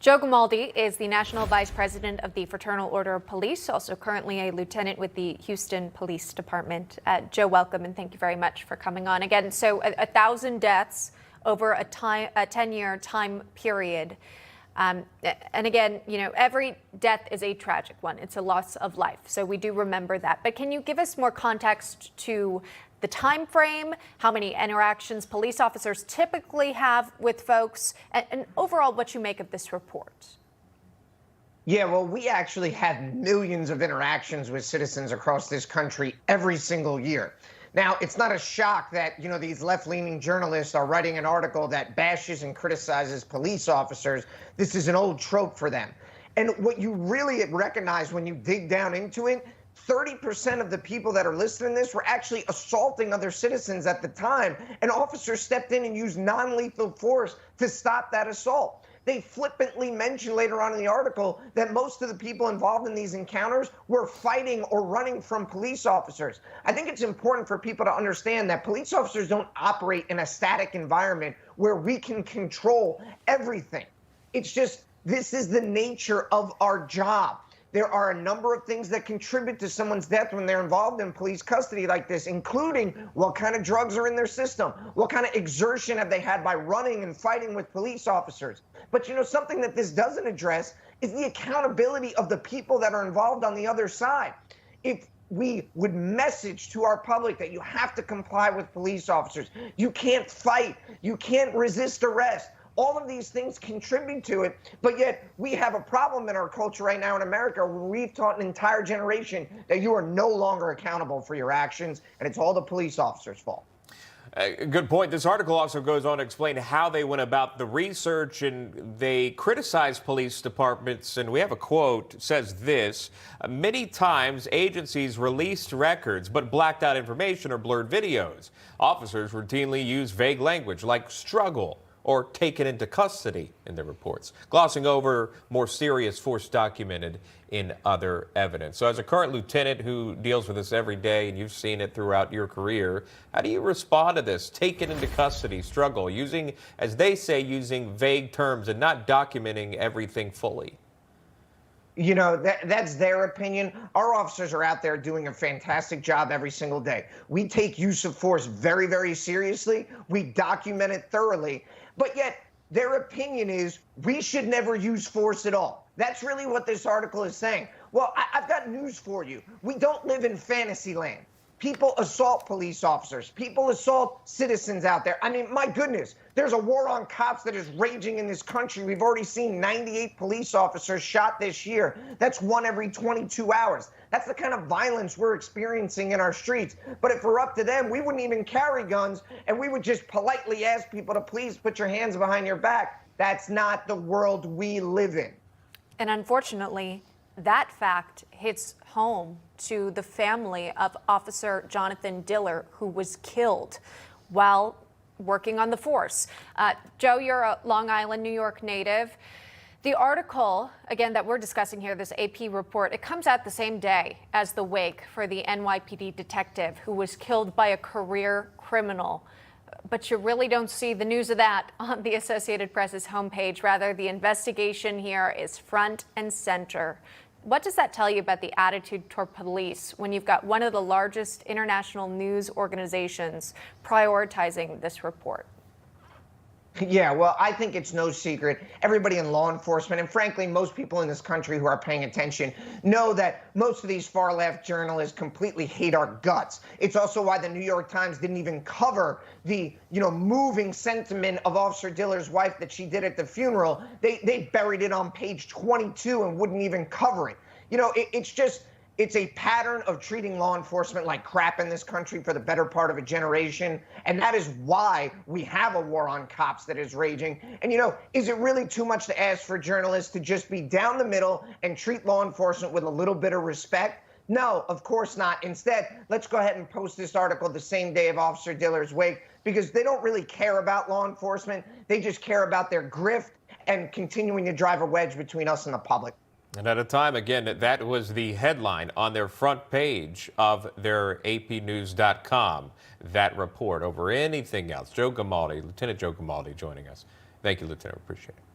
Joe Gamaldi is the National Vice President of the Fraternal Order of Police, also currently a lieutenant with the Houston Police Department. Joe, welcome, and thank you very much for coming on again. So 1,000 deaths over a 10-year time period. And again, every death is a tragic one. It's a loss of life. So we do remember that. But can you give us more context to the time frame, how many interactions police officers typically have with folks, and overall what you make of this report? Yeah, well, we actually have millions of interactions with citizens across this country every single year. Now, it's not a shock that, these left-leaning journalists are writing an article that bashes and criticizes police officers. This is an old trope for them. And what you really recognize when you dig down into it, 30% of the people that are listening to this were actually assaulting other citizens at the time, and officers stepped in and used non-lethal force to stop that assault. They flippantly mentioned later on in the article that most of the people involved in these encounters were fighting or running from police officers. I think it's important for people to understand that police officers don't operate in a static environment where we can control everything. It's just, this is the nature of our job. There are a number of things that contribute to someone's death when they're involved in police custody like this, including what kind of drugs are in their system, what kind of exertion have they had by running and fighting with police officers. But something that this doesn't address is the accountability of the people that are involved on the other side. If we would message to our public that you have to comply with police officers, you can't fight, you can't resist arrest. All of these things contribute to it, but yet we have a problem in our culture right now in America where we've taught an entire generation that you are no longer accountable for your actions, and it's all the police officers' fault. Good point. This article also goes on to explain how they went about the research, and they criticize police departments. And we have a quote. It says this: many times agencies released records but blacked out information or blurred videos. Officers routinely use vague language like struggle or taken into custody in their reports, glossing over more serious force documented in other evidence. So as a current lieutenant who deals with this every day, and you've seen it throughout your career, how do you respond to this taken into custody struggle, using, as they say, using vague terms and not documenting everything fully? That's their opinion. Our officers are out there doing a fantastic job every single day. We take use of force very, very seriously. We document it thoroughly. But yet their opinion is we should never use force at all. That's really what this article is saying. Well, I've got news for you. We don't live in fantasy land. People assault police officers. People assault citizens out there. I mean, my goodness, there's a war on cops that is raging in this country. We've already seen 98 police officers shot this year. That's one every 22 hours. That's the kind of violence we're experiencing in our streets. But if we're up to them, we wouldn't even carry guns, and we would just politely ask people to please put your hands behind your back. That's not the world we live in. And unfortunately, that fact hits home to the family of Officer Jonathan Diller, who was killed while working on the force. Joe, you're a Long Island, New York native. The article, again, that we're discussing here, this AP report, it comes out the same day as the wake for the NYPD detective who was killed by a career criminal. But you really don't see the news of that on the Associated Press's homepage. Rather, the investigation here is front and center. What does that tell you about the attitude toward police when you've got one of the largest international news organizations prioritizing this report? Yeah, well, I think it's no secret. Everybody in law enforcement, and frankly, most people in this country who are paying attention, know that most of these far-left journalists completely hate our guts. It's also why the New York Times didn't even cover the, moving sentiment of Officer Diller's wife that she did at the funeral. They buried it on page 22 and wouldn't even cover it. It's a pattern of treating law enforcement like crap in this country for the better part of a generation. And that is why we have a war on cops that is raging. And, is it really too much to ask for journalists to just be down the middle and treat law enforcement with a little bit of respect? No, of course not. Instead, let's go ahead and post this article the same day of Officer Diller's wake, because they don't really care about law enforcement. They just care about their grift and continuing to drive a wedge between us and the public. And at a time, again, that was the headline on their front page of their apnews.com, that report over anything else. Joe Gamaldi, Lieutenant Joe Gamaldi joining us. Thank you, Lieutenant. Appreciate it.